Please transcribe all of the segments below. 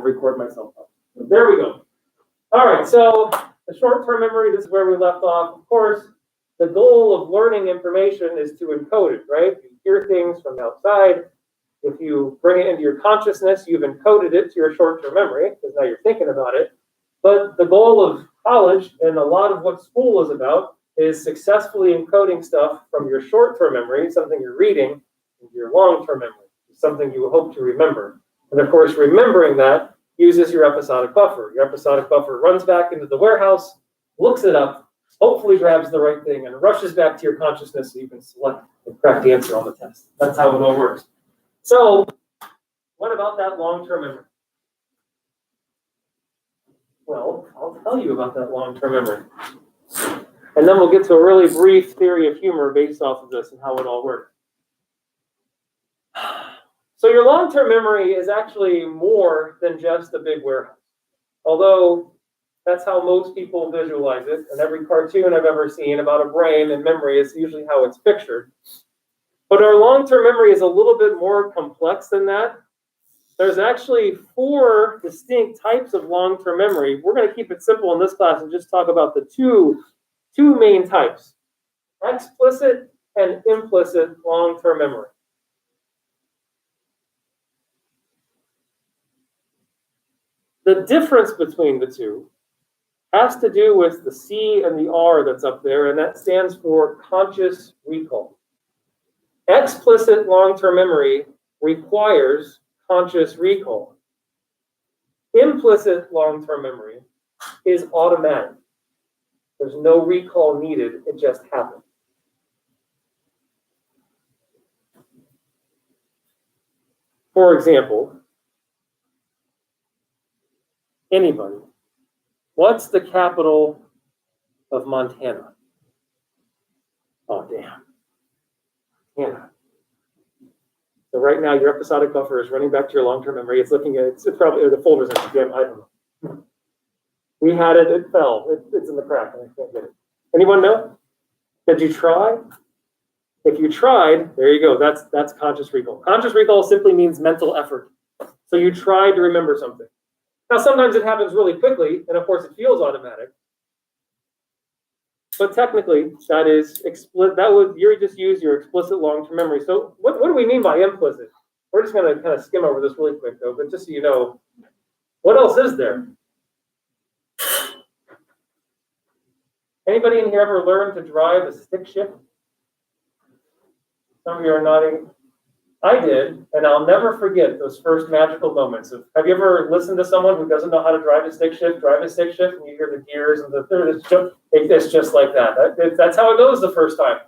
record myself up. There we go. All right, so the short-term memory, this is where we left off. Of course, the goal of learning information is to encode it, right? You hear things from outside. If you bring it into your consciousness, you've encoded it to your short-term memory, because now you're thinking about it. But the goal of college, and a lot of what school is about, is successfully encoding stuff from your short-term memory, something you're reading, into your long-term memory, something you hope to remember. And of course, remembering that uses your episodic buffer. Your episodic buffer runs back into the warehouse, looks it up, hopefully grabs the right thing, and rushes back to your consciousness so you can select the correct answer on the test. That's how it all works. So, what about that long-term memory? Well, I'll tell you about that long-term memory. And then we'll get to a really brief theory of humor based off of this and how it all works. So your long-term memory is actually more than just a big warehouse. Although that's how most people visualize it, and every cartoon I've ever seen about a brain and memory is usually how it's pictured. But our long-term memory is a little bit more complex than that. There's actually 4 distinct types of long-term memory. We're going to keep it simple in this class and just talk about the two main types: explicit and implicit long-term memory. The difference between the two has to do with the C and the R that's up there, and that stands for conscious recall. Explicit long-term memory requires conscious recall. Implicit long-term memory is automatic. There's no recall needed, it just happens. For example, anybody, what's the capital of Montana? Oh, damn. Montana. So right now, your episodic buffer is running back to your long-term memory. It's looking at, it's probably, the folder's in the I don't know. We had it, it fell. It's in the crack, and I can't get it. Anyone know? Did you try? If you tried, there you go. That's conscious recall. Conscious recall simply means mental effort. So you tried to remember something. Now, sometimes it happens really quickly, and of course, it feels automatic. But technically, that is explicit. You just use your explicit long-term memory. So what do we mean by implicit? We're just going to kind of skim over this really quick, though, but just so you know, what else is there? Anybody in here ever learned to drive a stick shift? Some of you are nodding. I did, and I'll never forget those first magical moments. Have you ever listened to someone who doesn't know how to drive a stick shift, and you hear the gears and the third? It's just like that. That's how it goes the first time.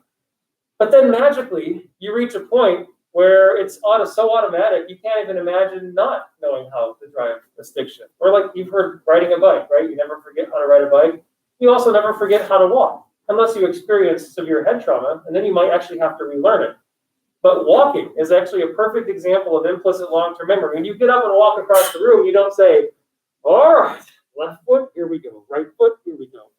But then magically, you reach a point where it's so automatic, you can't even imagine not knowing how to drive a stick shift. Or like you've heard riding a bike, right? You never forget how to ride a bike. You also never forget how to walk, unless you experience severe head trauma, and then you might actually have to relearn it. But walking is actually a perfect example of implicit long-term memory. When you get up and walk across the room, you don't say, all right, left foot, here we go. Right foot, here we go.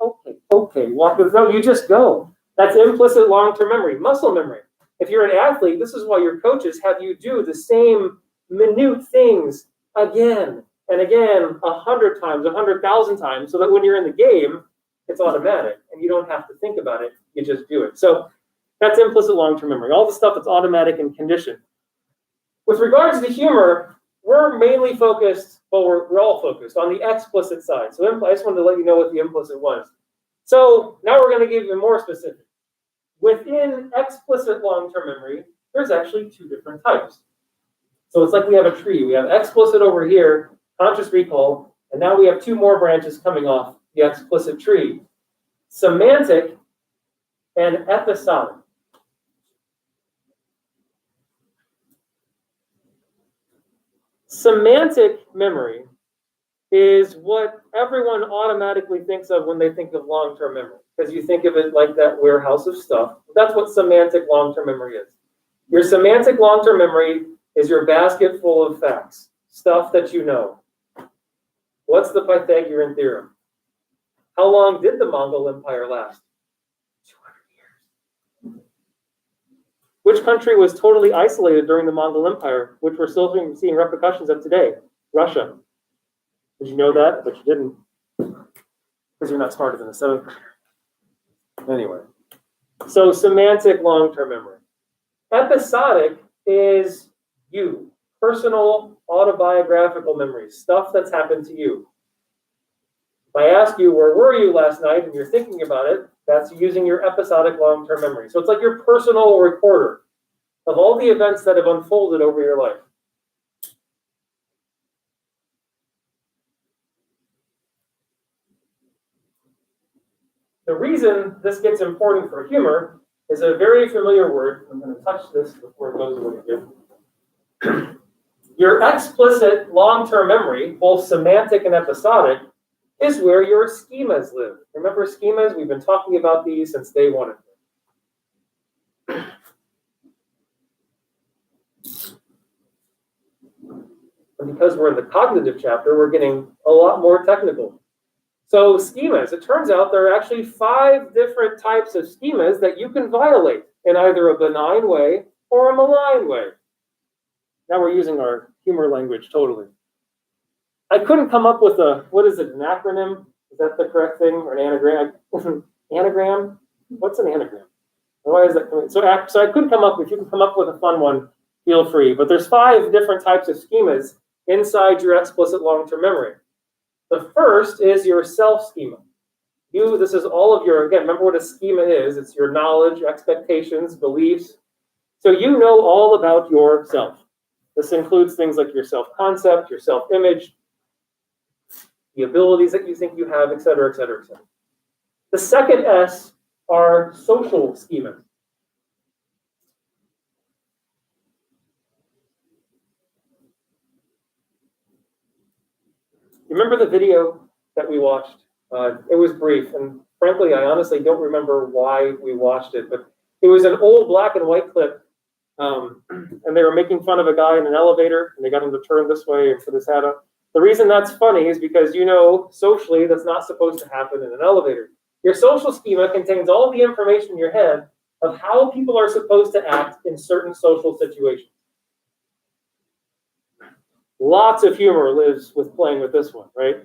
Okay, walk. No, you just go. That's implicit long-term memory. Muscle memory. If you're an athlete, this is why your coaches have you do the same minute things again and again 100 times, 100,000 times, so that when you're in the game, it's automatic and you don't have to think about it. You just do it. So that's implicit long-term memory. All the stuff that's automatic and conditioned. With regards to humor, we're mainly focused, well, we're all focused on the explicit side. So I just wanted to let you know what the implicit was. So now we're going to get even more specific. Within explicit long-term memory, there's actually 2 different types. So it's like we have a tree. We have explicit over here, conscious recall, and now we have 2 more branches coming off the explicit tree. Semantic and episodic. Semantic memory is what everyone automatically thinks of when they think of long-term memory, because you think of it like that warehouse of stuff. That's what semantic long-term memory is. Your semantic long-term memory is your basket full of facts, stuff that you know. What's the Pythagorean theorem? How long did the Mongol Empire last? 200 years. Which country was totally isolated during the Mongol Empire, which we're still seeing repercussions of today? Russia. Did you know that? But you didn't, because you're not smarter than a seventh grader. Anyway, so semantic long-term memory. Episodic is you, personal, autobiographical memories, stuff that's happened to you. If I ask you, where were you last night, and you're thinking about it, that's using your episodic long-term memory. So it's like your personal recorder of all the events that have unfolded over your life. The reason this gets important for humor is a very familiar word. I'm going to touch this before it goes away again. Your explicit long-term memory, both semantic and episodic, is where your schemas live. Remember schemas? We've been talking about these since day one. And because we're in the cognitive chapter, we're getting a lot more technical. So schemas, it turns out there are actually 5 different types of schemas that you can violate in either a benign way or a malign way. Now we're using our humor language totally. I couldn't come up with an acronym? Is that the correct thing? Or an anagram? Anagram? What's an anagram? Why is that coming? So I couldn't come up, if you can come up with a fun one, feel free. But there's 5 different types of schemas inside your explicit long-term memory. The first is your self-schema. This is all of your, again, remember what a schema is. It's your knowledge, expectations, beliefs. So you know all about yourself. This includes things like your self-concept, your self-image, the abilities that you think you have, et cetera, et cetera, et cetera. The second S are social schemas. Remember the video that we watched? It was brief, and frankly, I honestly don't remember why we watched it, but it was an old black and white clip, and they were making fun of a guy in an elevator, and they got him to turn this way and put his hat up. The reason that's funny is because socially that's not supposed to happen in an elevator. Your social schema contains all the information in your head of how people are supposed to act in certain social situations. Lots of humor lives with playing with this one, right?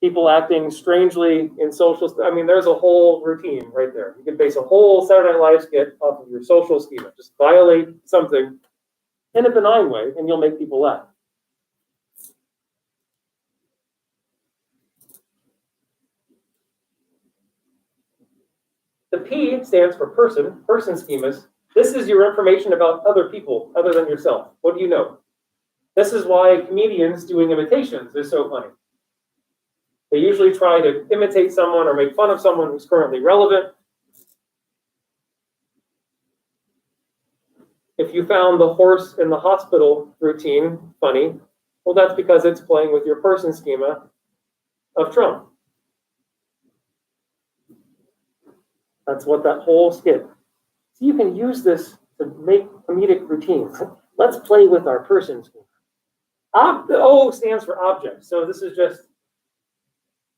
People acting strangely in social, there's a whole routine right there. You can base a whole Saturday Night Live skit off of your social schema. Just violate something in a benign way, and you'll make people laugh. The P stands for person schemas. This is your information about other people other than yourself. What do you know? This is why comedians doing imitations is so funny. They usually try to imitate someone or make fun of someone who's currently relevant. If you found the horse in the hospital routine funny, well, that's because it's playing with your person schema of Trump. That's what that whole skit. So you can use this to make comedic routines. Let's play with our person schema. The O stands for object. So this is just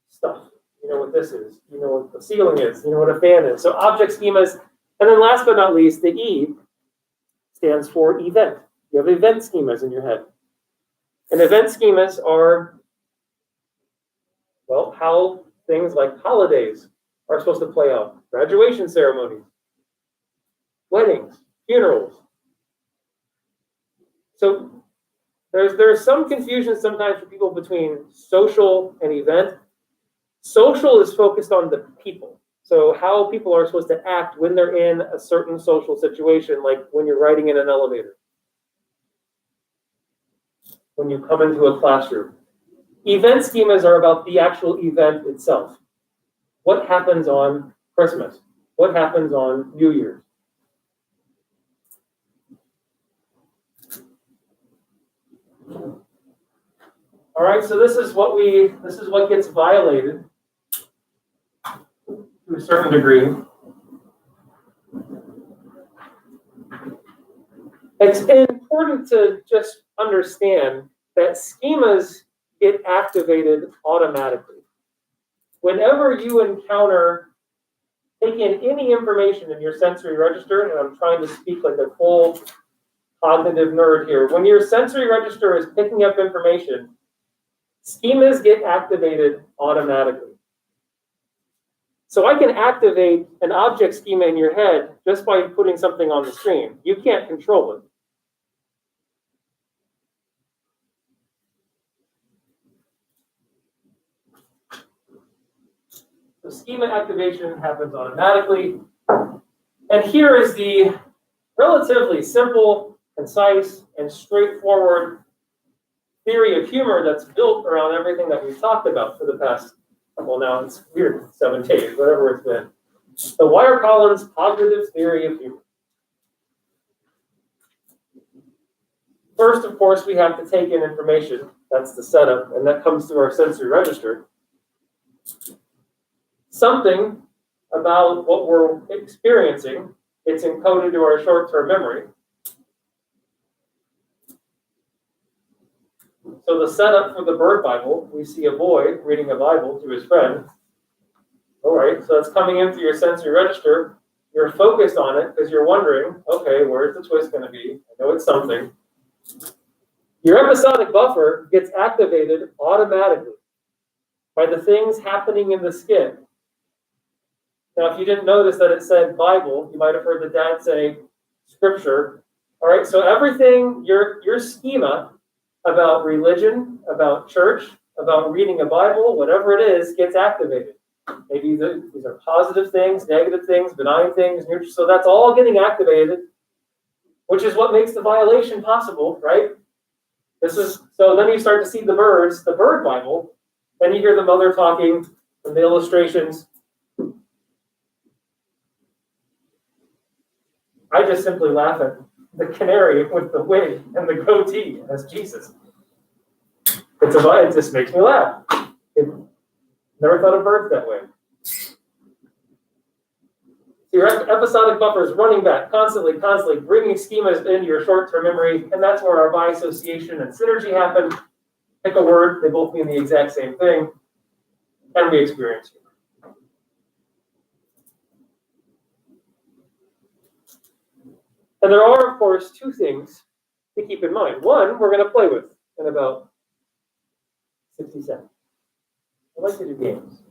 stuff. You know what this is. You know what the ceiling is. You know what a fan is. So object schemas. And then last but not least, the E stands for event. You have event schemas in your head. And event schemas are, well, how things like holidays are supposed to play out. Graduation ceremonies, weddings, funerals. So there's some confusion sometimes for people between social and event. Social is focused on the people. So how people are supposed to act when they're in a certain social situation, like when you're riding in an elevator, when you come into a classroom. Event schemas are about the actual event itself. What happens on Christmas? What happens on New Year's? All right, so this is what gets violated to a certain degree. It's important to just understand that schemas get activated automatically. Whenever you encounter taking any information in your sensory register, and I'm trying to speak like a full cognitive nerd here, when your sensory register is picking up information, Schemas get activated automatically. So I can activate an object schema in your head just by putting something on the screen. You can't control it. The schema activation happens automatically. And here is the relatively simple, concise, and straightforward theory of humor that's built around everything that we've talked about for the past, well, now it's weird, 7 days, whatever it's been. The Wyer-Collins cognitive theory of humor. First, of course, we have to take in information. That's the setup, and that comes through our sensory register. Something about what we're experiencing, it's encoded to our short-term memory. So the setup for the Bird Bible, we see a boy reading a Bible to his friend. All right, so it's coming in through your sensory register. You're focused on it because you're wondering, okay, where's the twist going to be? I know it's something. Your episodic buffer gets activated automatically by the things happening in the skit. Now, if you didn't notice that it said Bible, you might have heard the dad say Scripture. All right, so everything, your schema about religion, about church, about reading a Bible, whatever it is, gets activated. Maybe these are positive things, negative things, benign things, neutral. So that's all getting activated, which is what makes the violation possible, right? So then you start to see the birds, the Bird Bible, then you hear the mother talking and the illustrations. I just simply laugh at the canary with the wig and the goatee as Jesus. It just makes me laugh. Never thought of birds that way. So your episodic buffer is running back constantly, bringing schemas into your short-term memory, and that's where our bi-association and synergy happen. Pick a word, they both mean the exact same thing, and we experience humor. And there are, of course, 2 things to keep in mind. One, we're going to play with in about 60 seconds. I like to do games.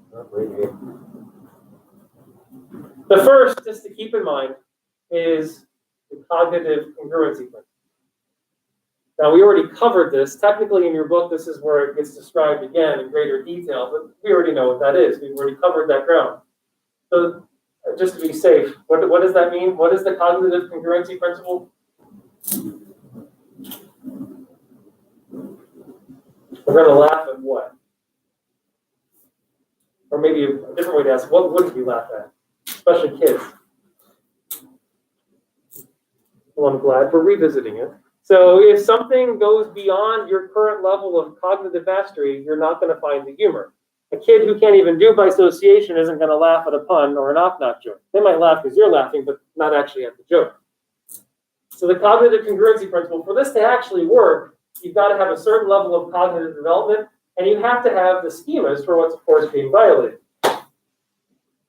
The first, just to keep in mind, is the cognitive congruency principle. Now, we already covered this. Technically, in your book, this is where it gets described again in greater detail, but we already know what that is. We've already covered that ground. So, just to be safe, what does that mean? What is the cognitive congruency principle? We're going to laugh at what? Or maybe a different way to ask, what wouldn't you laugh at? Especially kids. Well, I'm glad we're revisiting it. So if something goes beyond your current level of cognitive mastery, you're not going to find the humor. A kid who can't even do bi-association isn't going to laugh at a pun or a knock-knock joke. They might laugh because you're laughing, but not actually at the joke. So the cognitive congruency principle, for this to actually work, you've got to have a certain level of cognitive development, and you have to have the schemas for what's, of course, being violated.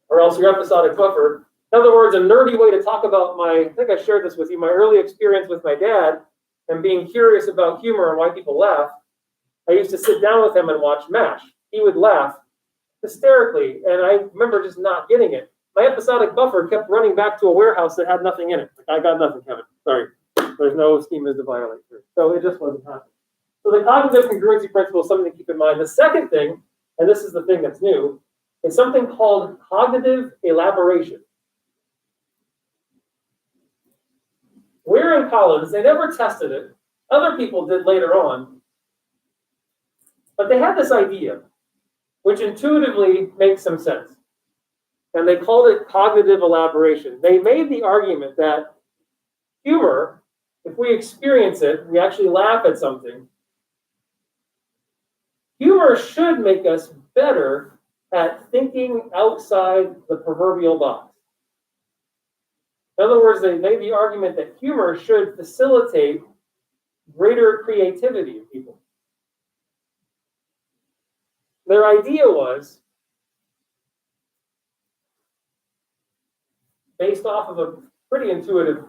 Or else your episodic buffer. In other words, a nerdy way to talk about I think I shared this with you, my early experience with my dad and being curious about humor and why people laugh. I used to sit down with him and watch MASH. He would laugh hysterically, and I remember just not getting it. My episodic buffer kept running back to a warehouse that had nothing in it. I got nothing, Kevin. Sorry. There's no schemas to violate here. So it just wasn't happening. So the cognitive congruency principle is something to keep in mind. The second thing, and this is the thing that's new, is something called cognitive elaboration. Weir and Collins, they never tested it. Other people did later on. But they had this idea, which intuitively makes some sense. And they called it cognitive elaboration. They made the argument that humor, if we experience it, we actually laugh at something, humor should make us better at thinking outside the proverbial box. In other words, they made the argument that humor should facilitate greater creativity in people. Their idea was, based off of a pretty intuitive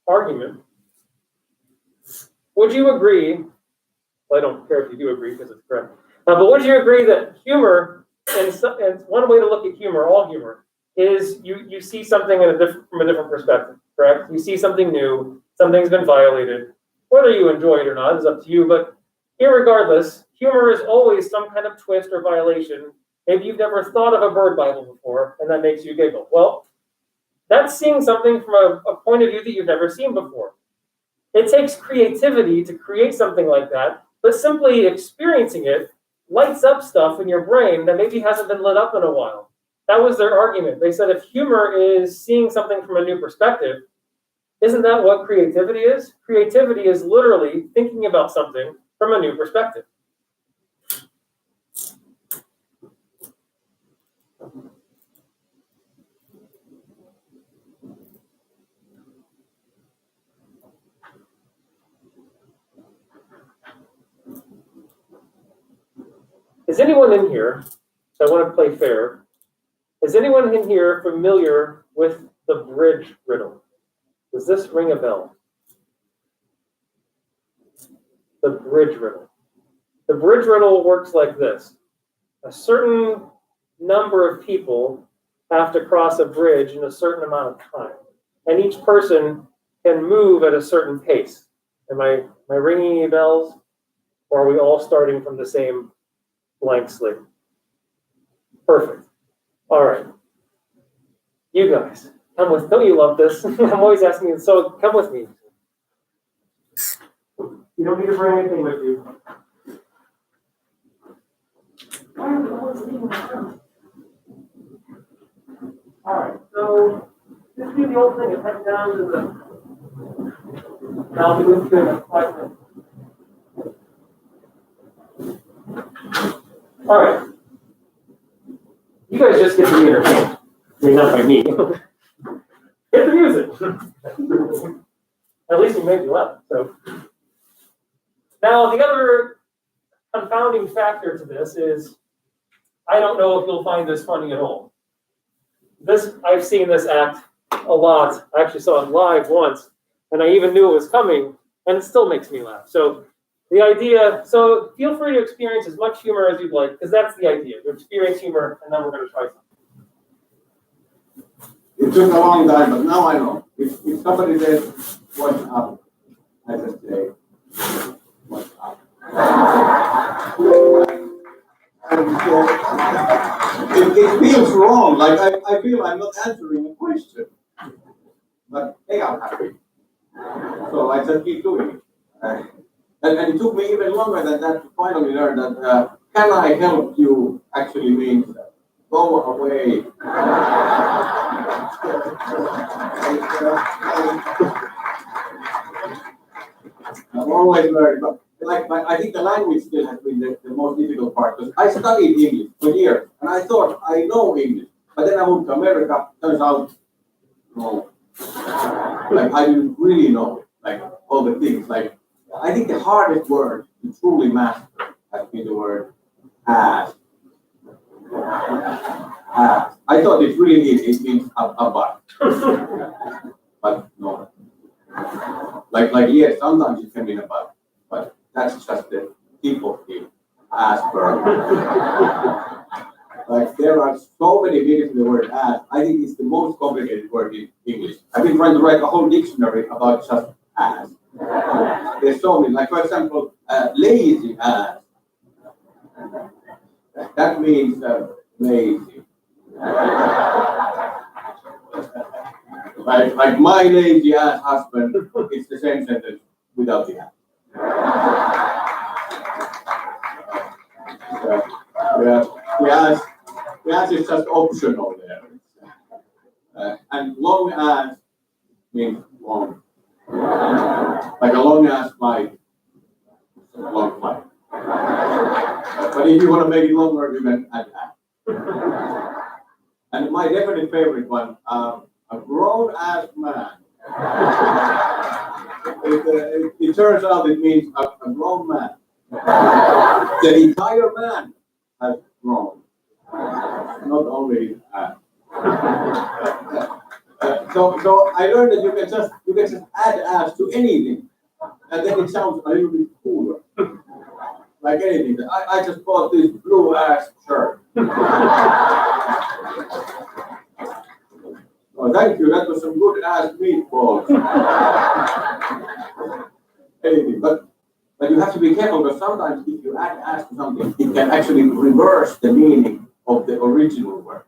argument, would you agree Well, I don't care if you do agree because it's correct. But would you agree that humor, and one way to look at humor, all humor, is you see something from a different perspective, correct? You see something new, something's been violated. Whether you enjoy it or not is up to you, but irregardless, humor is always some kind of twist or violation. Maybe you've never thought of a bird Bible before, and that makes you giggle. Well, that's seeing something from a point of view that you've never seen before. It takes creativity to create something like that, but simply experiencing it lights up stuff in your brain that maybe hasn't been lit up in a while. That was their argument. They said if humor is seeing something from a new perspective, isn't that what creativity is? Creativity is literally thinking about something from a new perspective. Is anyone in here, so I want to play fair, is anyone in here familiar with the bridge riddle? Does this ring a bell? The bridge riddle. The bridge riddle works like this. A certain number of people have to cross a bridge in a certain amount of time. And each person can move at a certain pace. Am I ringing any bells? Or are we all starting from the same blank slate? Perfect. All right. You guys, come with, don't you love this? I'm always asking you, so come with me. You don't need to bring anything with you. All right, so just do the old thing and head down to the. I'll be with you in 5 minutes. All right. You guys just get to be entertained. I mean, not by me. Hit the music. At least you made me laugh. So now the other confounding factor to this is I don't know if you'll find this funny at all. I've seen this act a lot. I actually saw it live once, and I even knew it was coming, and it still makes me laugh. So the idea, so feel free to experience as much humor as you'd like, because that's the idea, to experience humor, and then we're going to try something. It took a long time, but now I know. If somebody says, what's up? I just say, what's up? And it feels wrong, like I feel I'm not answering a question. But hey, I'm happy. So I just keep doing it. And it took me even longer than that to finally learn that can I help you actually means go away. I've always learned, but I think the language still has been the most difficult part, because I studied English for years and I thought I know English, but then I moved to America. Turns out, no, like I didn't really know like all the things. Like I think the hardest word to truly master has been the word ass. I thought it really it means a butt, but no. Like yes, sometimes it can mean a butt, but that's just the tip of the iceberg. Like there are so many meanings in the word ass. I think it's the most complicated word in English. I've been trying to write a whole dictionary about just ass. There's so many. Like for example, lazy ass. That means lazy. Like my lazy ass husband, it's the same sentence without the ass. The ass is just optional there. And long ass means long. Like a long ass flight, long flight. But if you want to make it longer, you can add ass. And my definite favorite one, a grown-ass man. It turns out it means a grown man. The entire man has grown, not only his ass. So I learned that you can just add ass to anything, and then it sounds a little bit cooler. like anything. I just bought this blue ass shirt. Oh, thank you. That was some good ass meatballs. Anything, but you have to be careful because sometimes if you add ass to something, it can actually reverse the meaning of the original word.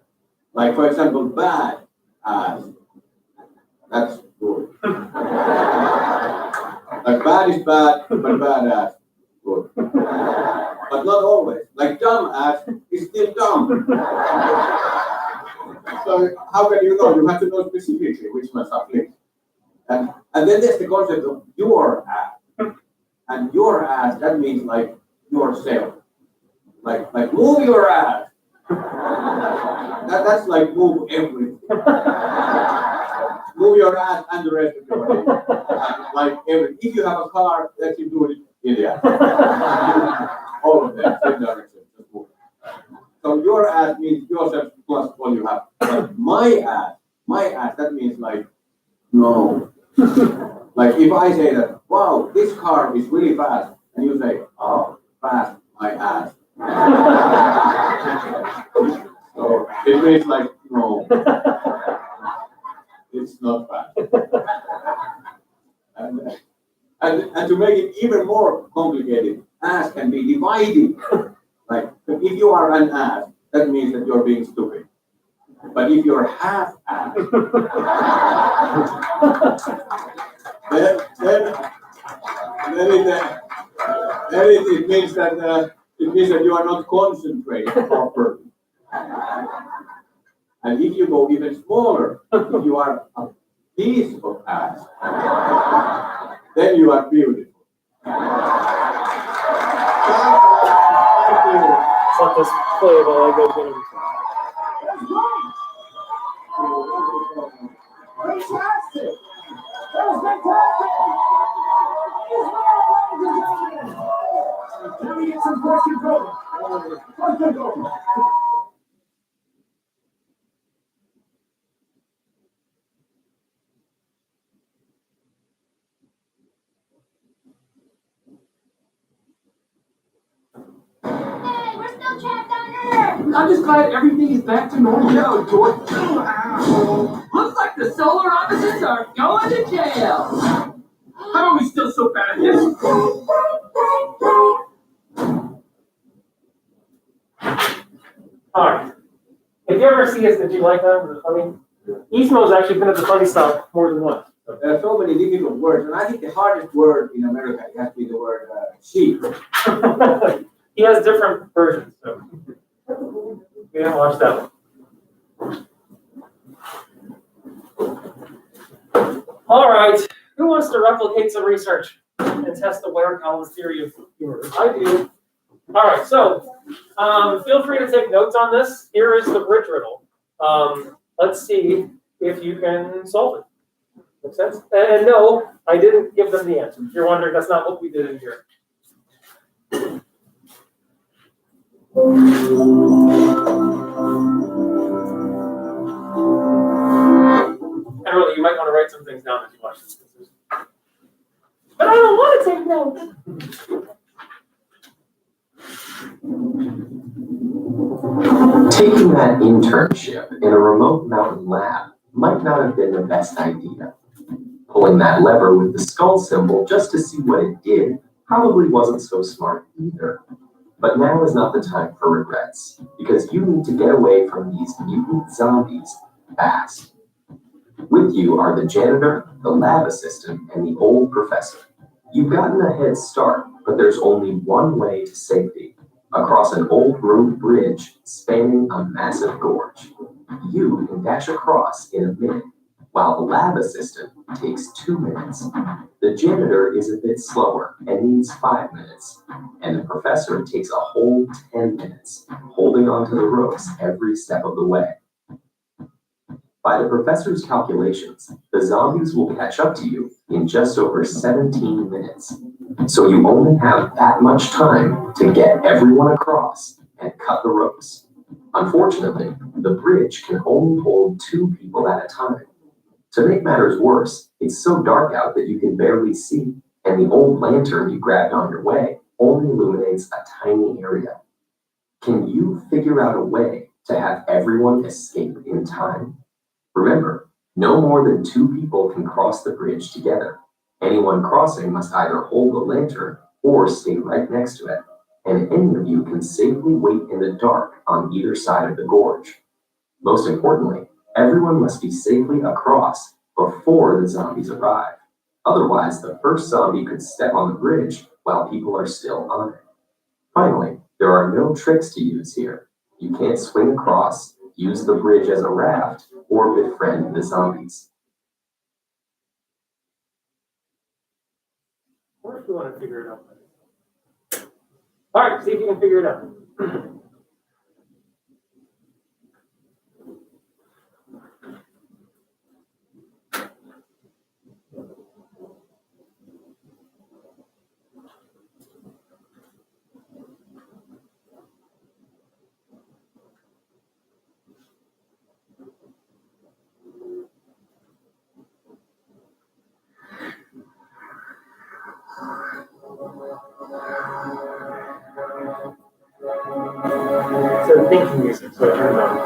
Like for example, bad ass. That's good. Like bad is bad, but bad ass, good. But not always. Like dumb ass is still dumb. So how can you know? You have to know specifically which ones are flipped. And then there's the concept of your ass. And your ass, that means like yourself. Like move your ass. That's like move everything. Move your ass and the rest of your body. Like if you have a car, let you do it in the ass. All of them, same direction. Just move. So your ass means yourself plus all you have. But my ass, that means like no. Like if I say that, wow, this car is really fast, and you say, oh, fast, my ass. So it means like, no, it's not fast. And to make it even more complicated, ass can be divided. Like if you are an ass, that means that you're being stupid. But if you're half ass, then it means that you are not concentrating properly. And if you go even smaller, if you are a piece of ass, then you are beautiful. Thank you. Let this play while I go get it. Fantastic! That was fantastic! Let me get some questions over. Questions over. Hey, we're still trapped on Earth! I'm just glad everything is back to normal. No, George. Looks like the solar officers are going to jail. How are we still so bad at this? Alright. If you ever see us that you like that, it's funny. Ismo's actually been at the funny stop more than once. There are so many difficult words, and I think the hardest word in America has to be the word sheep. He has different versions, so we haven't watched that one. All right, who wants to replicate some research and test the Ware-Collins theory of humor? I do. All right, so feel free to take notes on this. Here is the bridge riddle. Let's see if you can solve it. Make sense? And no, I didn't give them the answer. If you're wondering, that's not what we did in here. And really, you might want to write some things down as you watch this. But I don't want to take notes. Taking that internship in a remote mountain lab might not have been the best idea. Pulling that lever with the skull symbol just to see what it did probably wasn't so smart either. But now is not the time for regrets, because you need to get away from these mutant zombies fast. With you are the janitor, the lab assistant, and the old professor. You've gotten a head start, but there's only one way to safety. Across an old road bridge spanning a massive gorge. You can dash across in a minute, while the lab assistant takes 2 minutes. The janitor is a bit slower and needs 5 minutes, and the professor takes a whole 10 minutes, holding onto the ropes every step of the way. By the professor's calculations, the zombies will catch up to you in just over 17 minutes. So you only have that much time to get everyone across and cut the ropes. Unfortunately, the bridge can only hold 2 people at a time. To make matters worse, it's so dark out that you can barely see, and the old lantern you grabbed on your way only illuminates a tiny area. Can you figure out a way to have everyone escape in time? Remember, no more than 2 people can cross the bridge together. Anyone crossing must either hold the lantern or stay right next to it, and any of you can safely wait in the dark on either side of the gorge. Most importantly, everyone must be safely across before the zombies arrive. Otherwise, the first zombie could step on the bridge while people are still on it. Finally, there are no tricks to use here. You can't swing across, use the bridge as a raft, or befriend the zombies. What if you want to figure it out? All right, see if you can figure it out. So thinking music, so it turns on.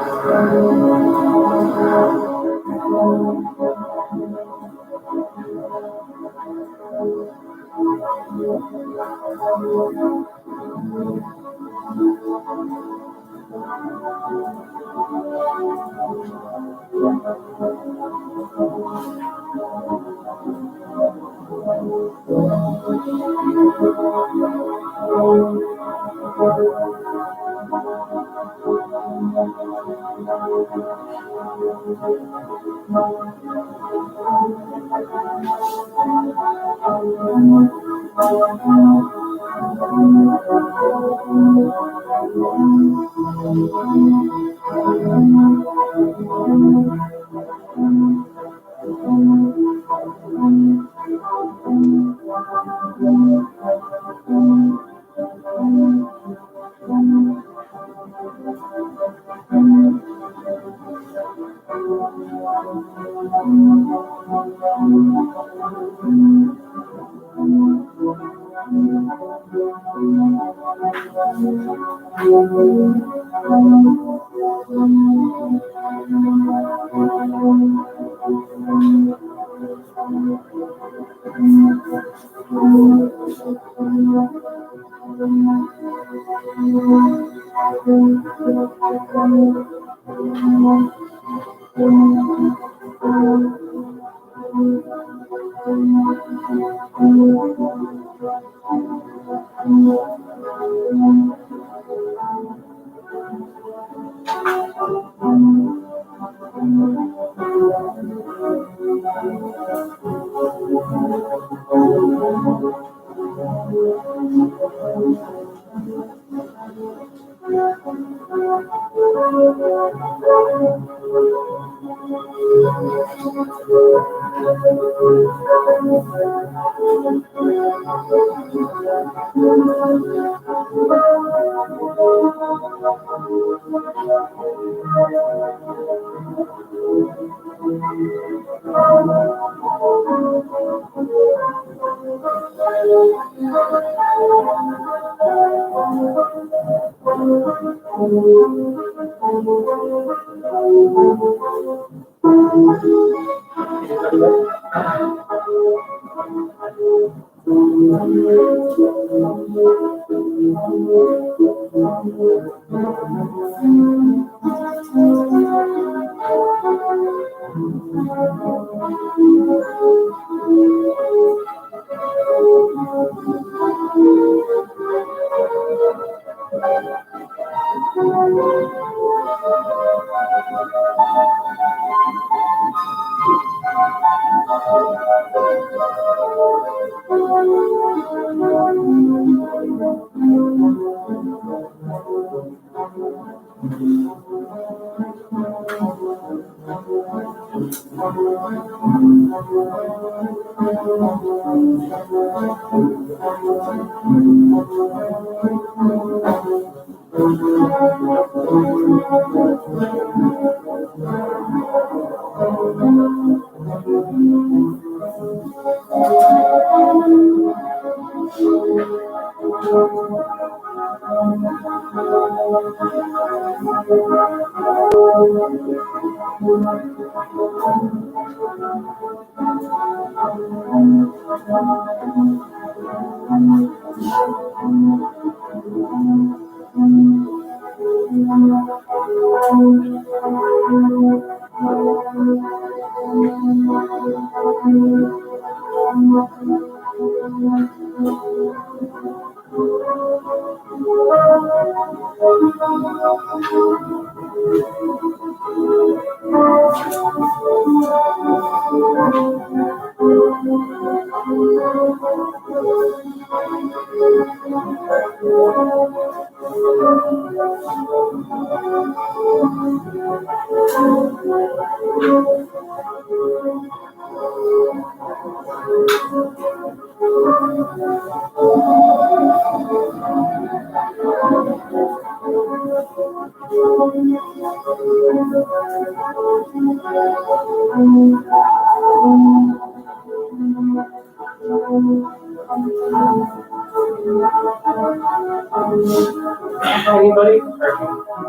Anybody? Or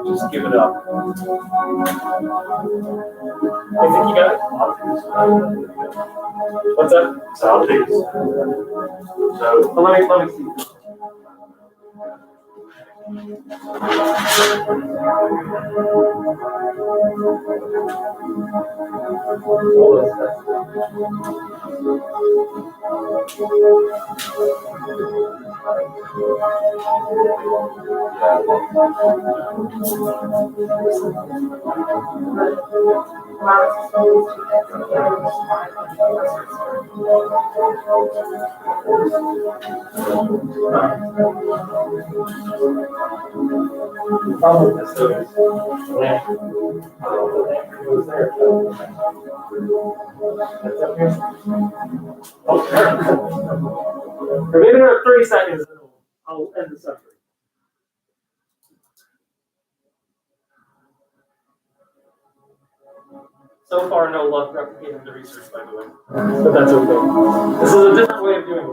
just give it up. I think you got it. What's that? Celtics. So, Well, let me see. Hold on a second. Problem is, so it's land. Who's there? That's up here. Oh, sure. Or maybe another 30 seconds, and I'll end the suffering. So far, no luck replicating the research, by the way. But that's okay. This is a different way of doing it.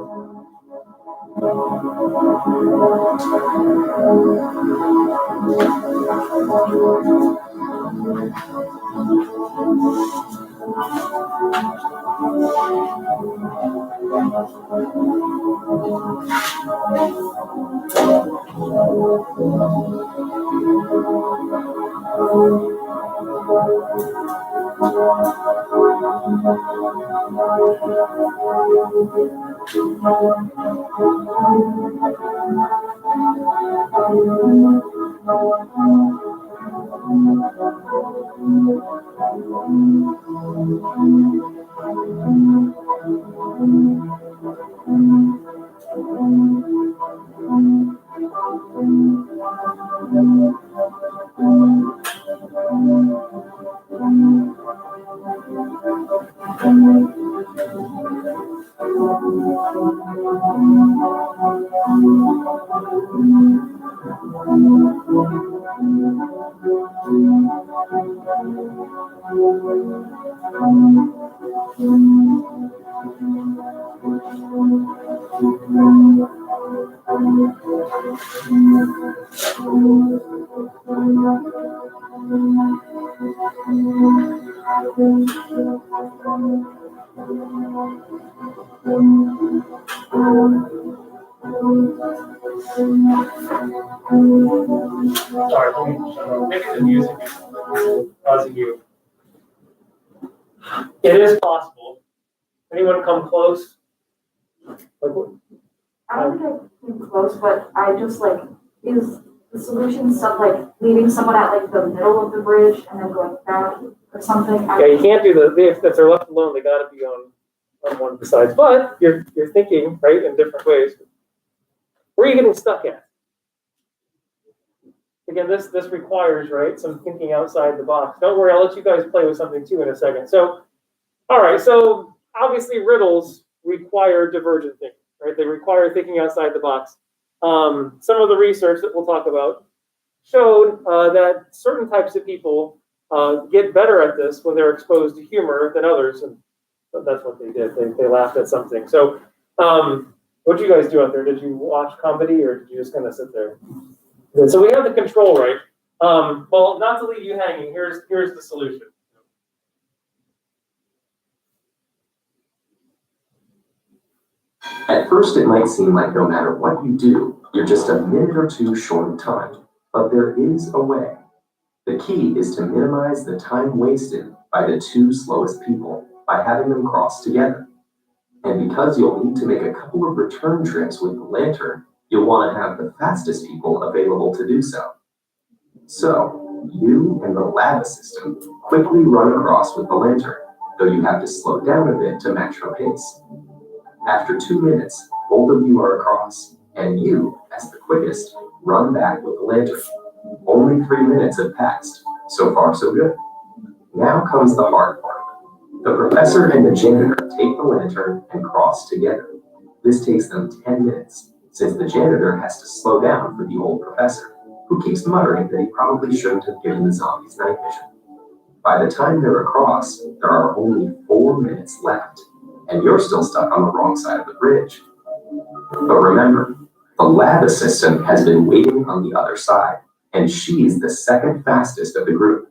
Sorry, let me shut up. Maybe the music is causing you. It is possible. Anyone come close? Like, what? I don't think I came close, but I just is the solution stuff leaving someone at the middle of the bridge and then going back or something? Yeah, you can't do if they're left alone, they gotta be on one of the sides. But you're thinking, right, in different ways. Where are you getting stuck at? Again, this requires, right, some thinking outside the box. Don't worry, I'll let you guys play with something too in a second. So, all right, so obviously riddles require divergent thinking, right? They require thinking outside the box. Some of the research that we'll talk about showed that certain types of people get better at this when they're exposed to humor than others, and that's what they did. They laughed at something. So What'd you guys do out there? Did you watch comedy or did you just kind of sit there? Good. So we have the control right. Well, not to leave you hanging, here's the solution. At first, it might seem like no matter what you do, you're just a minute or two short of time, but there is a way. The key is to minimize the time wasted by the two slowest people by having them cross together. And because you'll need to make a couple of return trips with the lantern, you'll want to have the fastest people available to do so. So, you and the lab assistant quickly run across with the lantern, though you have to slow down a bit to match your pace. After 2 minutes, both of you are across, and you, as the quickest, run back with the lantern. Only 3 minutes have passed. So far, so good. Now comes the hard part. The professor and the janitor take the lantern and cross together. This takes them 10 minutes, since the janitor has to slow down for the old professor, who keeps muttering that he probably shouldn't have given the zombies night vision. By the time they're across, there are only 4 minutes left, and you're still stuck on the wrong side of the bridge. But remember, the lab assistant has been waiting on the other side, and she's the second fastest of the group.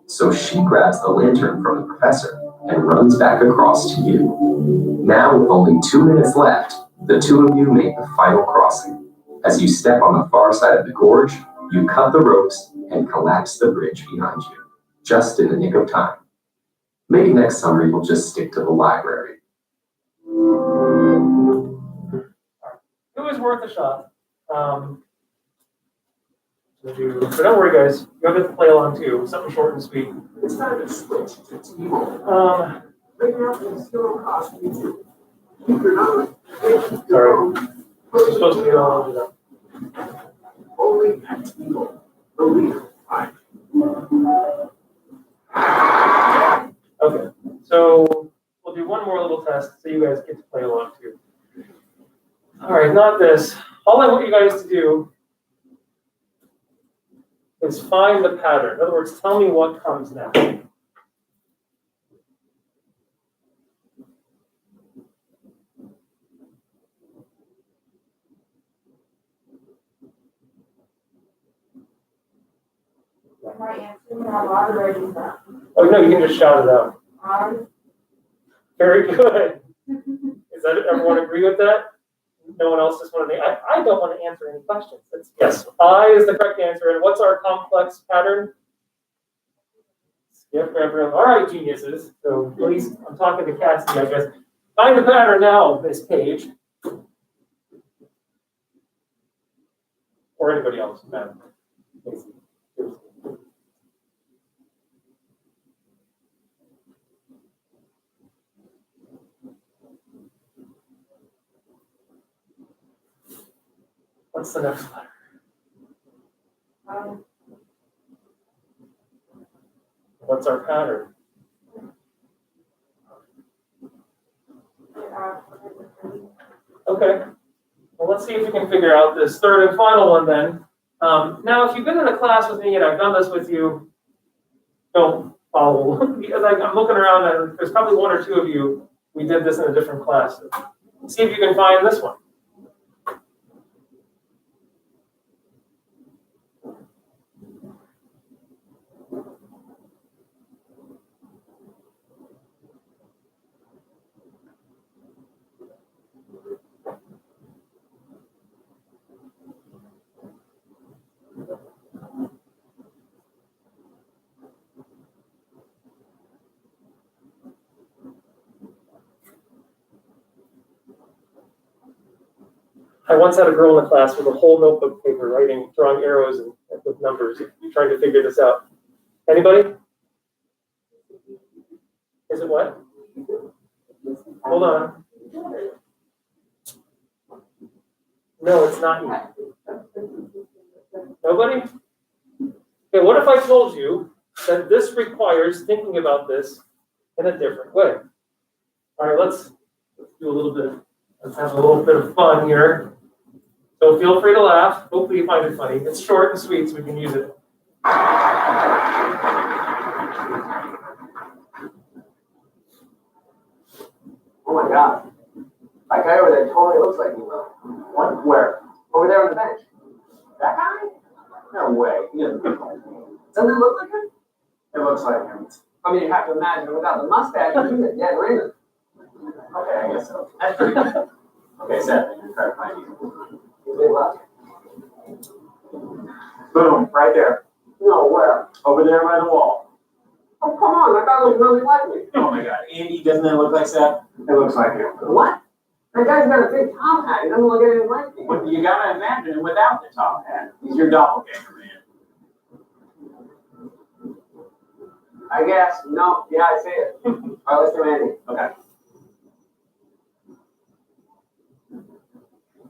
So she grabs the lantern from the professor and runs back across to you. Now, with only 2 minutes left, the two of you make the final crossing. As you step on the far side of the gorge, you cut the ropes and collapse the bridge behind you, just in the nick of time. Maybe next summer you'll just stick to the library. It was worth a shot. But don't worry, guys. You'll get to play along too. Something short and sweet. It's time to switch to T-Mobile. Figure out the zero cost you do. Keep your number. Sorry. You're supposed to be all over that. Only at T-Mobile. The leader. Right. Okay. So we'll do one more little test so you guys get to play along too. All right, not this. All I want you guys to do is find the pattern. In other words, tell me what comes next. When I answer, when I'm already done. Oh, no, you can just shout it out. Um, Very good. Does that everyone agree with that? No one else just wanted to, I don't want to answer any questions. It's, yes, I is the correct answer. And what's our complex pattern? Skip everyone. All right, geniuses. So please, I'm talking to Cassie, I guess. Find the pattern now, Miss Page. Or anybody else, man. What's the next letter? What's our pattern? Okay. Well, let's see if we can figure out this third and final one then. Now, if you've been in a class with me and I've done this with you, don't follow. Because I'm looking around and there's probably one or two of you, we did this in a different class. See if you can find this one. I once had a girl in the class with a whole notebook paper drawing arrows and with numbers, trying to figure this out. Anybody? Is it what? Hold on. No, it's not yet. Nobody? Okay, what if I told you that this requires thinking about this in a different way? All right, let's do a little bit. Let's have a little bit of fun here. So feel free to laugh. Hopefully you find it funny. It's short and sweet, so we can use it. Oh my God. That guy over there totally looks like me. What? Where? Over there on the bench. That guy? No way. He doesn't look like me. Doesn't it look like him? It looks like him. I mean, you have to imagine without the mustache, he's a dead ringer. Okay, I guess so. That's pretty good. Okay, Seth, you're trying to find you. Good luck. Boom, right there. No, where? Over there by the wall. Oh, come on, that guy looks really like me. Oh my God, Andy, doesn't that look like Seth? It looks like him. What? That guy's got a big top hat. He doesn't look anything like me. But you gotta imagine him without the top hat. He's your doppelganger, man. I guess. No, yeah, I see it. All right, let's do Andy. Okay.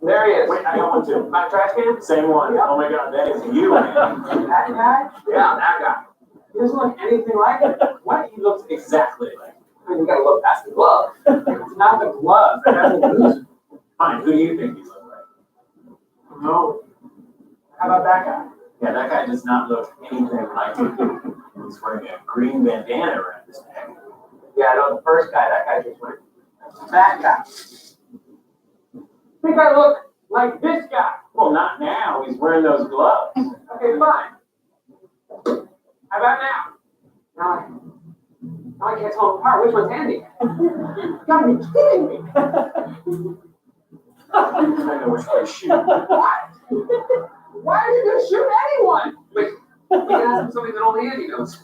There he is. Wait, I got one too. My trash can? Same one. Yep. Oh my God, that is you, man. That guy? Yeah, that guy. He doesn't look anything like him. What? He looks exactly like him. I mean, you gotta look past the glove. It's not the glove. That's a loser. Fine, who do you think he looks like? No. How about that guy? Yeah, that guy does not look anything like him. He's wearing a green bandana around his neck. Yeah, I know the first guy. That guy just went. That guy. I think I look like this guy. Well, not now. He's wearing those gloves. Okay, fine. How about now? Now I can't tell them apart. Which one's Andy? You gotta be kidding me. I know which way to shoot. What? Why are you gonna shoot anyone? Wait, we can ask him something that only Andy knows.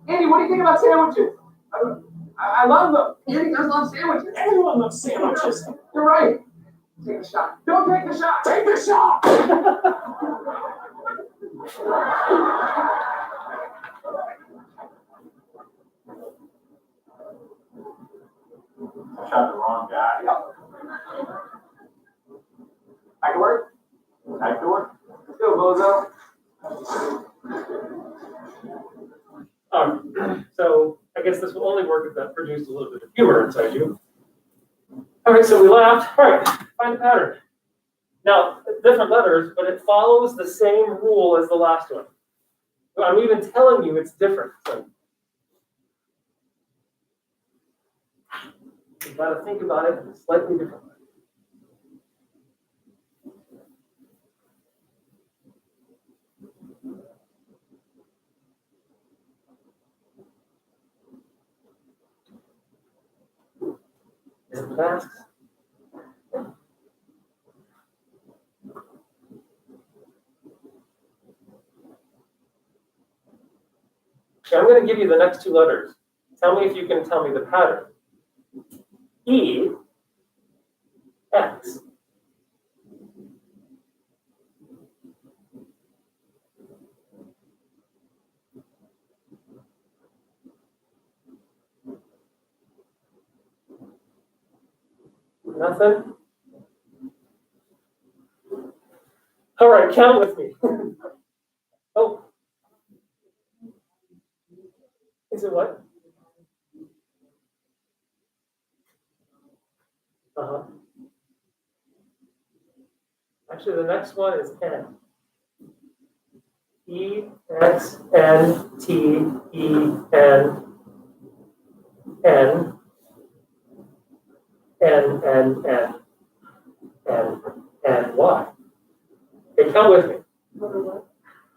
Andy, what do you think about sandwiches? I love them. Andy does love sandwiches. Everyone loves sandwiches. You're right. Take a shot. Don't take the shot. Take the shot. I shot the wrong guy. Yep. Back to work. Back to work. Let's go, bozo. So I guess this will only work if that produced a little bit of humor inside you. All right, so we laughed. All right, find the pattern. Now, different letters, but it follows the same rule as the last one. I'm even telling you it's different. So you got to think about it in a slightly different way. Is it masks? Okay, I'm going to give you the next two letters. Tell me if you can tell me the pattern. E, X. Nothing? All right, count with me. Oh. Is it what? Uh-huh. Actually, the next one is N. E, X, N, T, E, N, N, N, N, N, N, N, Y. Okay, count with me.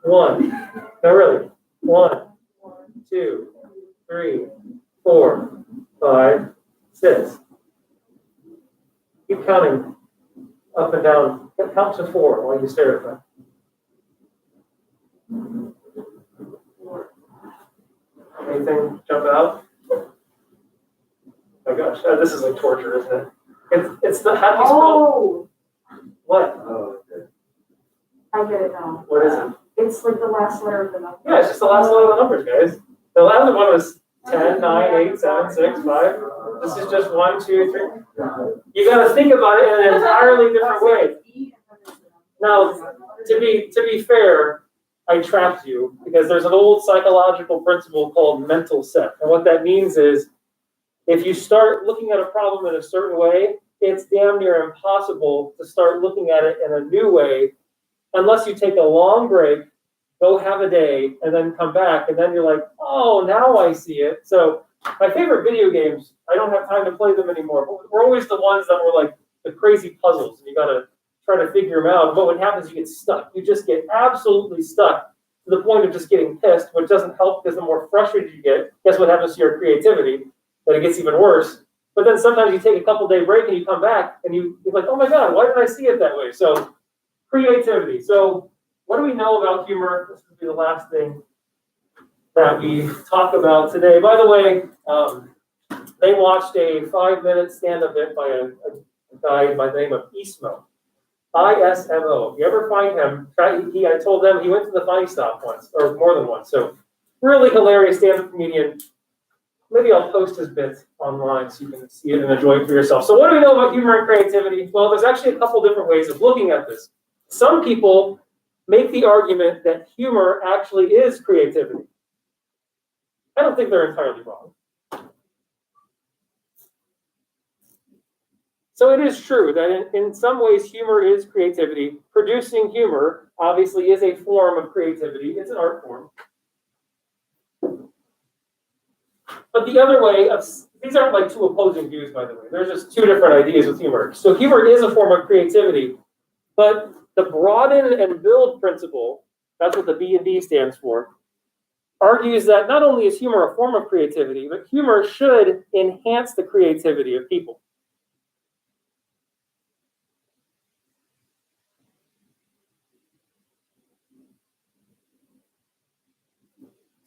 One. No, really. 1, 2, 3, 4, 5, 6. Keep counting up and down. Count to 4 while you stare at them. Anything jump out? Oh my gosh, this is like torture, isn't it? It's the, how do you spell? Oh, What? I get it now. What is it? It's like the last letter of the number. Yeah, it's just the last one of the numbers, guys. The last one was 10, 9, 8, 7, 6, 5. This is just 1, 2, 3. You got to think about it in an entirely different way. Now, to be fair, I trapped you because there's an old psychological principle called mental set. And what that means is if you start looking at a problem in a certain way, it's damn near impossible to start looking at it in a new way unless you take a long break, go have a day, and then come back, and then you're like, oh, now I see it. So My favorite video games, I don't have time to play them anymore, but were always the ones that were like the crazy puzzles, and you gotta try to figure them out. But what happens is you get stuck. You just get absolutely stuck to the point of just getting pissed, which doesn't help because the more frustrated you get, guess what happens to your creativity? That it gets even worse. But then sometimes you take a couple-day break and you come back and you're like, oh my God, why did I see it that way? So creativity. So what do we know about humor? This will be the last thing that we talk about today. By the way, they watched a 5-minute stand-up bit by a guy by the name of Ismo. ISMO. If you ever find him, I told them he went to the Funny Stop once, or more than once. So really hilarious stand-up comedian. Maybe I'll post his bit online so you can see it and enjoy it for yourself. So what do we know about humor and creativity? Well, there's actually a couple different ways of looking at this. Some people make the argument that humor actually is creativity. I don't think they're entirely wrong. So it is true that in some ways humor is creativity. Producing humor obviously is a form of creativity. It's an art form. But the other way of, these aren't like two opposing views, by the way. There's just two different ideas with humor. So humor is a form of creativity, but the broaden and build principle, that's what the B&D stands for, argues that not only is humor a form of creativity, but humor should enhance the creativity of people.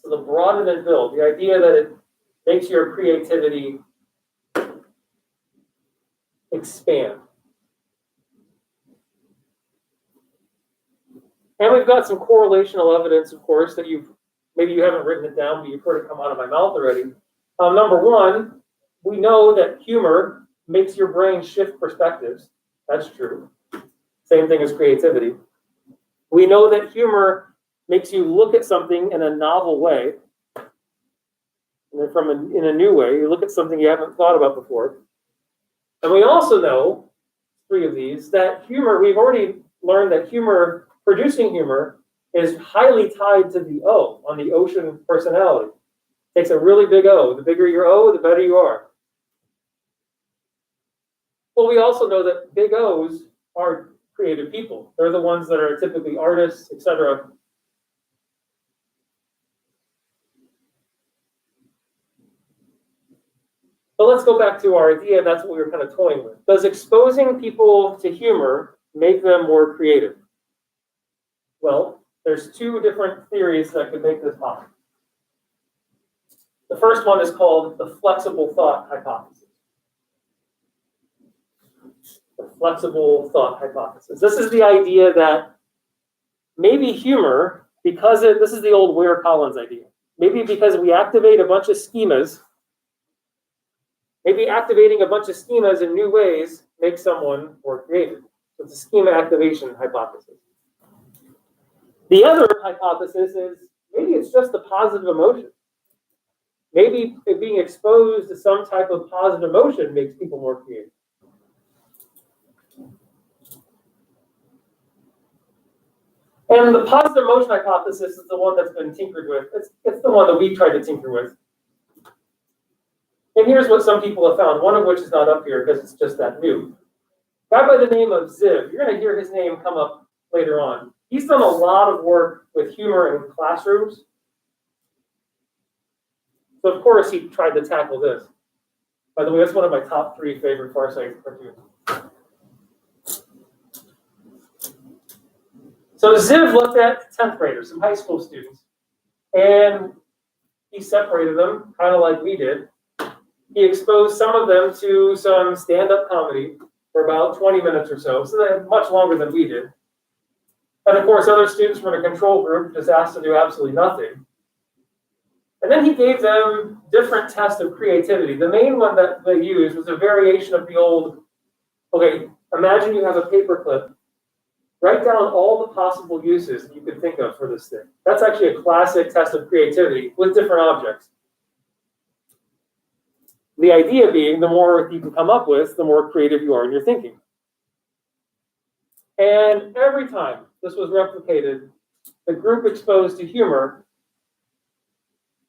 So the broaden and build, the idea that it makes your creativity expand. And we've got some correlational evidence, of course, that maybe you haven't written it down, but you've heard it come out of my mouth already. Number one, we know that humor makes your brain shift perspectives. That's true. Same thing as creativity. We know that humor makes you look at something in a novel way, in a new way. You look at something you haven't thought about before. And we also know, three of these, that humor, we've already learned that humor, producing humor, is highly tied to the O, on the ocean personality. It takes a really big O. The bigger your O, the better you are. Well, we also know that big O's are creative people. They're the ones that are typically artists, etc. But let's go back to our idea, and that's what we were kind of toying with. Does exposing people to humor make them more creative? Well, there's two different theories that could make this possible. The first one is called the flexible thought hypothesis. The flexible thought hypothesis. This is the idea that maybe humor, this is the old Ware Collins idea, maybe because we activate a bunch of schemas, maybe activating a bunch of schemas in new ways makes someone more creative. So it's a schema activation hypothesis. The other hypothesis is maybe it's just a positive emotion. Maybe being exposed to some type of positive emotion makes people more creative. And the positive emotion hypothesis is the one that's been tinkered with. It's the one that we tried to tinker with. And here's what some people have found, one of which is not up here because it's just that new. A guy by the name of Ziv, you're going to hear his name come up later on. He's done a lot of work with humor in classrooms. So of course he tried to tackle this. By the way, that's one of my top 3 favorite Far Side cartoons. So Ziv looked at 10th graders, some high school students, and he separated them, kind of like we did. He exposed some of them to some stand-up comedy for about 20 minutes or so they're much longer than we did. And of course, other students from the control group just asked to do absolutely nothing. And then he gave them different tests of creativity. The main one that they used was a variation of the old, okay, imagine you have a paperclip. Write down all the possible uses you could think of for this thing. That's actually a classic test of creativity with different objects. The idea being, the more you can come up with, the more creative you are in your thinking. And every time this was replicated, the group exposed to humor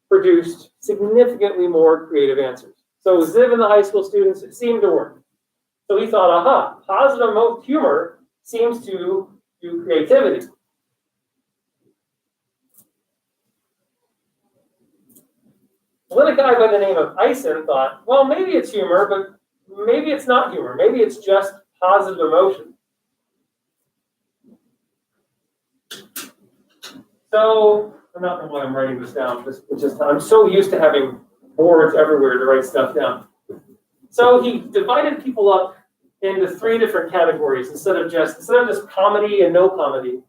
produced significantly more creative answers. So Ziv and the high school students, it seemed to work. So he thought, aha, positive humor seems to do creativity. Then a guy by the name of Eisen thought, well, maybe it's humor, but maybe it's not humor. Maybe it's just positive emotion. So, I'm not going to why I'm writing this down. I'm so used to having boards everywhere to write stuff down. So he divided people up into 3 different categories instead of just comedy and no comedy.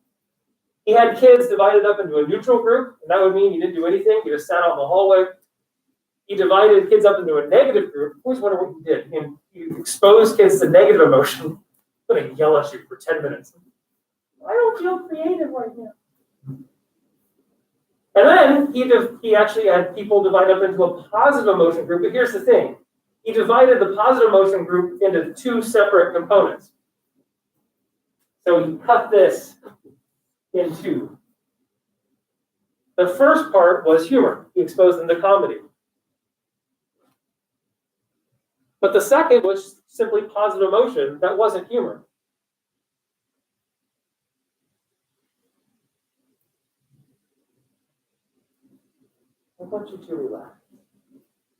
He had kids divided up into a neutral group, and that would mean you didn't do anything, you just sat out in the hallway. He divided kids up into a negative group. I always wonder what he did. He exposed kids to negative emotion. I'm going to yell at you for 10 minutes. I don't feel creative right now. And then he actually had people divide up into a positive emotion group. But here's the thing. He divided the positive emotion group into 2 separate components. So he cut this in 2. The first part was humor. He exposed them to comedy. But the second was simply positive emotion. That wasn't humor. I want you to relax.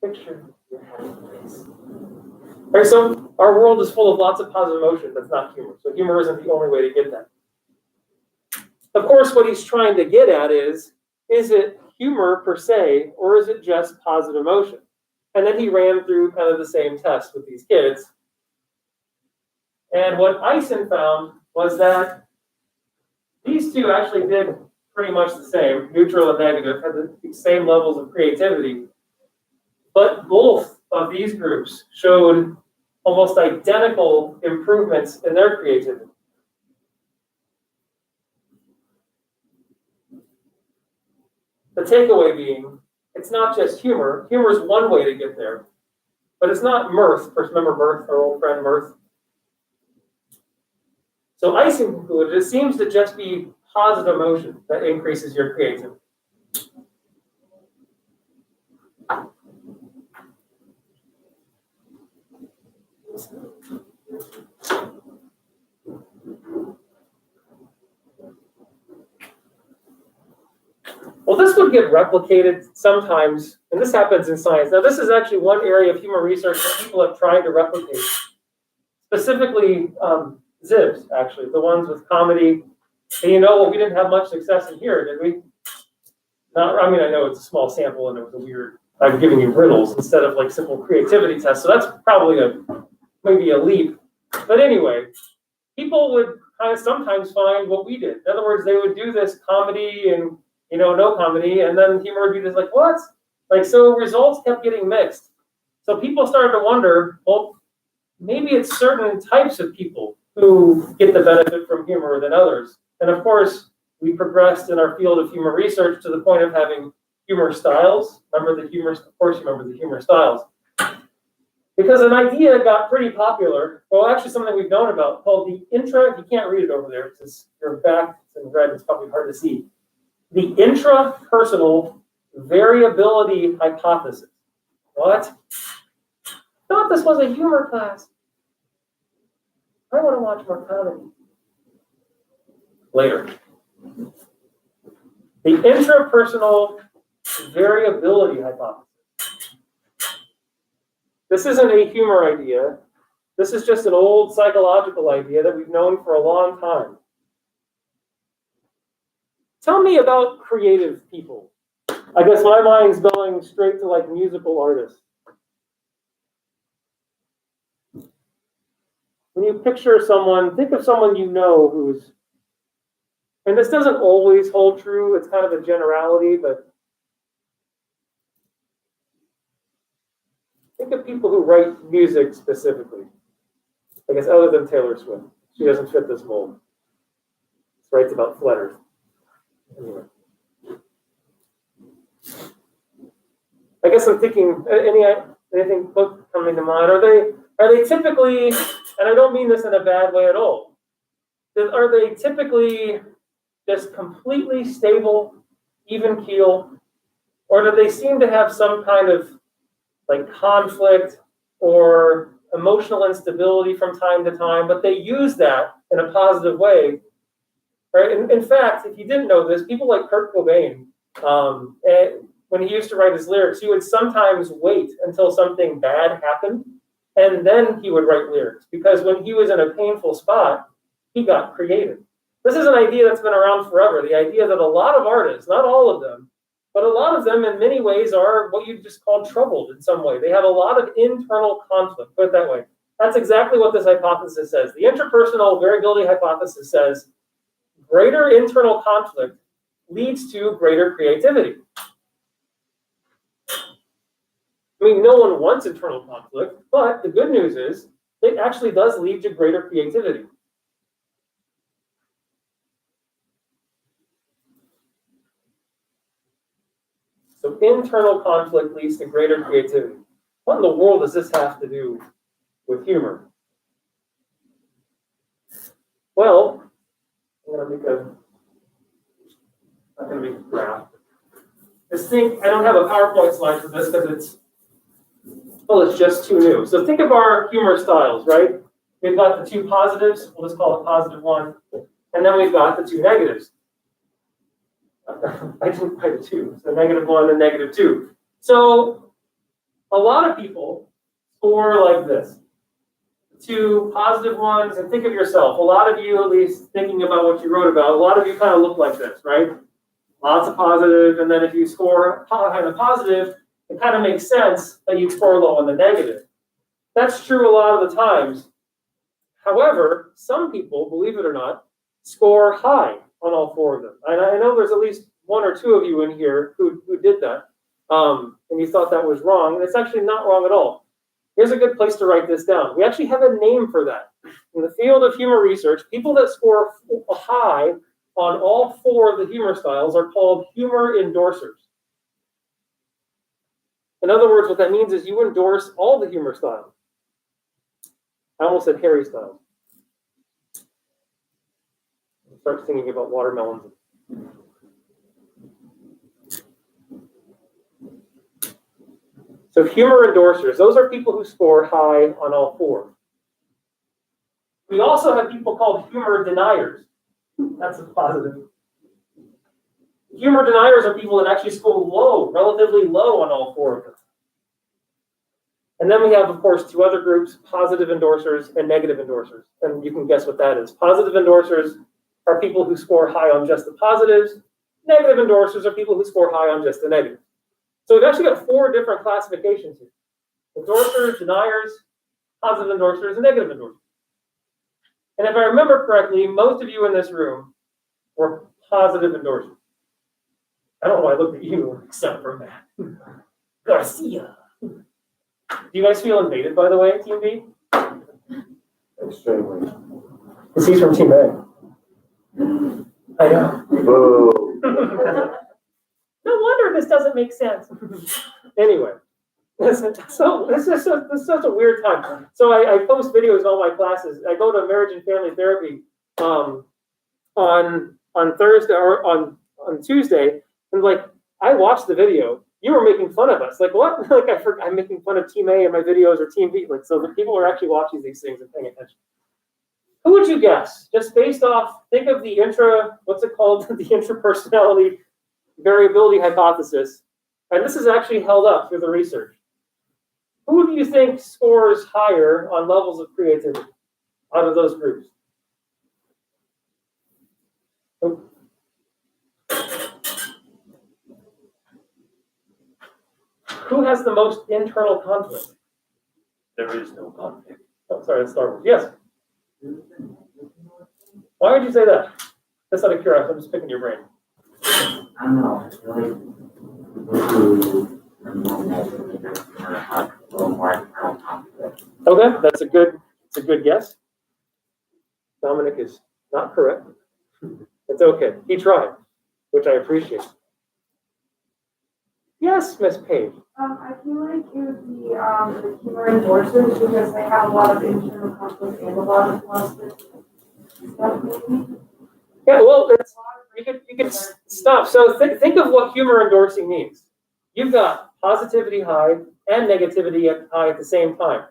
Picture your happy place. All right, so our world is full of lots of positive emotion. That's not humor. So humor isn't the only way to get that. Of course, what he's trying to get at is it humor per se, or is it just positive emotion? And then he ran through kind of the same test with these kids. And what Eisen found was that these 2 actually did pretty much the same, neutral and negative, had the same levels of creativity. But both of these groups showed almost identical improvements in their creativity. The takeaway being, it's not just humor. Humor is one way to get there, but it's not mirth. First, remember mirth, our old friend mirth. So Eisen concluded it seems to just be positive emotion that increases your creativity. Well, this would get replicated sometimes, and this happens in science. Now, this is actually one area of human research that people have tried to replicate, specifically Zibs, actually, the ones with comedy. And well, we didn't have much success in here, did we? I know it's a small sample and it was a weird, I'm giving you riddles instead of like simple creativity tests. So that's probably maybe a leap. But anyway, people would kind of sometimes find what we did. In other words, they would do this comedy and, no comedy. And then humor would be just like, what? So results kept getting mixed. So people started to wonder, well, maybe it's certain types of people who get the benefit from humor than others. And of course, we progressed in our field of humor research to the point of having humor styles. Of course you remember the humor styles. Because an idea got pretty popular, well, actually something we've known about, called the you can't read it over there because your back is in red, it's probably hard to see. The intrapersonal variability hypothesis. What? I thought this was a humor class. I want to watch more comedy. Later. The intrapersonal variability hypothesis. This isn't a humor idea. This is just an old psychological idea that we've known for a long time. Tell me about creative people. I guess my mind's going straight to like musical artists. When you picture someone, think of someone you know who's, and this doesn't always hold true, it's kind of a generality, but think of people who write music specifically. I guess other than Taylor Swift. She doesn't fit this mold. She writes about flutters. Anyway. I guess I'm thinking, anything coming to mind? Are they typically, and I don't mean this in a bad way at all, are they typically just completely stable, even keel, Or do they seem to have some kind of like conflict or emotional instability from time to time, but they use that in a positive way, right? In fact, if you didn't know this, people like Kurt Cobain, when he used to write his lyrics, he would sometimes wait until something bad happened, and then he would write lyrics, because when he was in a painful spot, he got creative. This is an idea that's been around forever, the idea that a lot of artists, not all of them, but a lot of them in many ways are what you just call troubled in some way. They have a lot of internal conflict, put it that way. That's exactly what this hypothesis says. The interpersonal variability hypothesis says greater internal conflict leads to greater creativity. I mean, no one wants internal conflict, but the good news is it actually does lead to greater creativity. So internal conflict leads to greater creativity. What in the world does this have to do with humor? Well, I'm going to make a graph. Just think, I don't have a PowerPoint slide for this because it's just too new. So think of our humor styles, right? We've got the two positives, we'll just call it positive one, and then we've got the two negatives. I didn't write a two, so -1 and -2. So a lot of people score like this. Two positive ones, and think of yourself. A lot of you, at least thinking about what you wrote about, a lot of you kind of look like this, right? Lots of positive, and then if you score high on the positive, it kind of makes sense that you score low on the negative. That's true a lot of the times. However, some people, believe it or not, score high on all four of them. And I know there's at least one or two of you in here who did that, and you thought that was wrong, and it's actually not wrong at all. Here's a good place to write this down. We actually have a name for that. In the field of humor research, people that score high on all four of the humor styles are called humor endorsers. In other words, what that means is you endorse all the humor styles. I almost said Harry styles. Start thinking about watermelons. So humor endorsers, those are people who score high on all four. We also have people called humor deniers. That's a positive. Humor deniers are people that actually score low, relatively low on all four of them. And then we have, of course, two other groups, positive endorsers and negative endorsers. And you can guess what that is. Positive endorsers are people who score high on just the positives. Negative endorsers are people who score high on just the negatives. So we've actually got four different classifications here. Endorsers, deniers, positive endorsers, and negative endorsers. And if I remember correctly, most of you in this room were positive endorsers. I don't know why I looked at you, except for Matt. Garcia. Do you guys feel invaded, by the way, Team B? Extremely. Because he's from Team A. I know. Boo. No wonder this doesn't make sense. Anyway, so this is such a weird time. So I post videos in all my classes. I go to marriage and family therapy on Thursday or on Tuesday, and like I watched the video. You were making fun of us. Like what? Like I'm making fun of Team A in my videos or Team B. Like so the people are actually watching these things and paying attention. Who would you guess? Just based off, think of the what's it called? The intrapersonality variability hypothesis. And this is actually held up through the research. Who do you think scores higher on levels of creativity out of those groups? Who has the most internal conflict? There is no conflict. Oh, sorry, let's start with yes. Why would you say that? Just out of curiosity, I'm just picking your brain. I don't know. I feel like people who are more measured have a little more internal conflict. Okay, that's a good guess. Dominic is not correct. It's okay. He tried, which I appreciate. Yes, Miss Page. I feel like it would be the humor endorsers because they have a lot of internal conflict and a lot of positive stuff maybe. Yeah, well, you could stop. So think of what humor endorsing means. You've got positivity high and negativity high at the same time.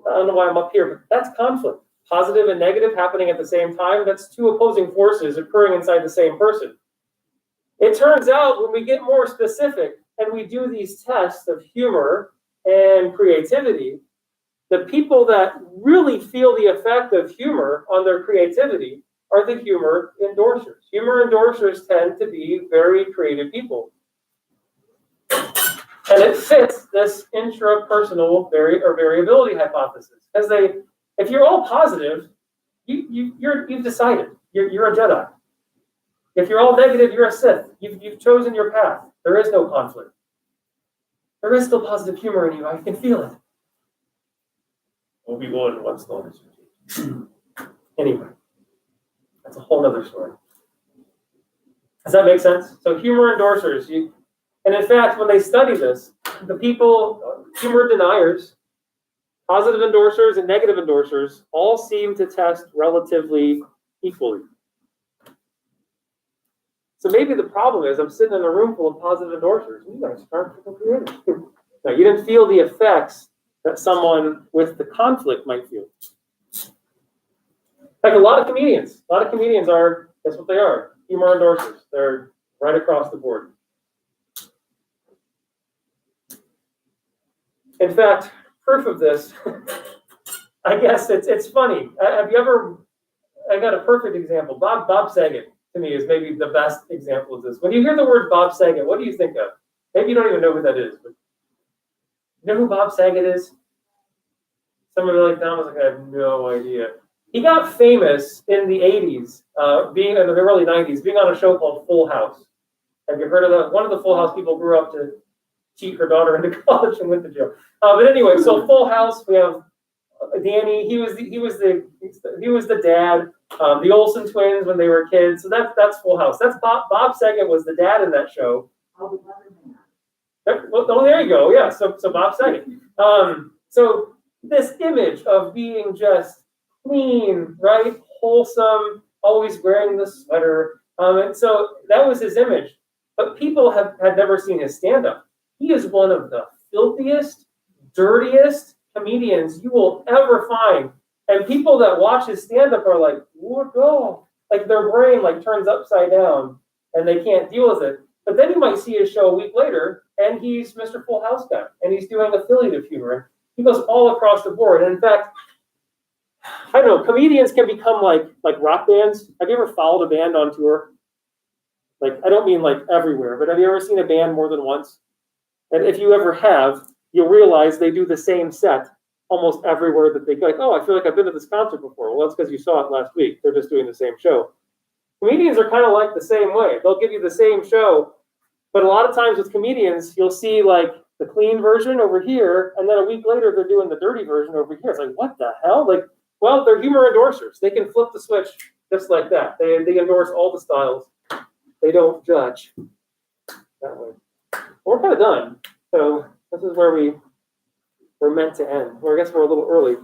I don't know why I'm up here, but that's conflict. Positive and negative happening at the same time, that's two opposing forces occurring inside the same person. It turns out when we get more specific and we do these tests of humor and creativity, the people that really feel the effect of humor on their creativity are the humor endorsers. Humor endorsers tend to be very creative people. And it fits this intrapersonal variability hypothesis. Because if you're all positive, you've decided. You're a Jedi. If you're all negative, you're a Sith. You've chosen your path. There is no conflict. There is still positive humor in you. I can feel it. Obi-Wan once told us. Anyway, that's a whole other story. Does that make sense? So humor endorsers, and in fact, when they study this, the people, humor deniers, positive endorsers and negative endorsers, all seem to test relatively equally. So maybe the problem is I'm sitting in a room full of positive endorsers. You guys aren't creative. Now, you didn't feel the effects that someone with the conflict might feel. Like a lot of comedians are, that's what they are, humor endorsers. They're right across the board. In fact, proof of this, I guess it's funny. Have you ever, I got a perfect example. Bob Saget, to me, is maybe the best example of this. When you hear the word Bob Saget, what do you think of? Maybe you don't even know who that is, but you know who Bob Saget is? Somebody like that was like, I have no idea. He got famous in the 80s, being in the early 90s, being on a show called Full House. Have you heard of that? One of the Full House people grew up to cheat her daughter into college and went to jail. But anyway, so Full House, we have Danny. He was the dad. The Olsen twins when they were kids. So that's Full House. That's Bob Saget was the dad in that show. Oh, there you go. Yeah. So Bob Saget. So this image of being just clean, right, wholesome, always wearing the sweater. And so that was his image. But people had never seen his stand-up. He is one of the filthiest, dirtiest comedians you will ever find. And people that watch his stand-up are like, whoa, like their brain like turns upside down and they can't deal with it. But then you might see his show a week later and he's Mr. Full House guy and he's doing affiliative humor. He goes all across the board. And in fact, I don't know, comedians can become like rock bands. Have you ever followed a band on tour? Like, I don't mean like everywhere, but have you ever seen a band more than once? And if you ever have, you'll realize they do the same set almost everywhere that they go. Like, oh, I feel like I've been to this concert before. Well, that's because you saw it last week. They're just doing the same show. Comedians are kind of like the same way. They'll give you the same show, but a lot of times with comedians, you'll see like the clean version over here, and then a week later, they're doing the dirty version over here. It's like, what the hell? Like, well, they're humor endorsers. They can flip the switch just like that. They endorse all the styles. They don't judge that way. We're kind of done. So this is where we're meant to end. Well, I guess we're a little early.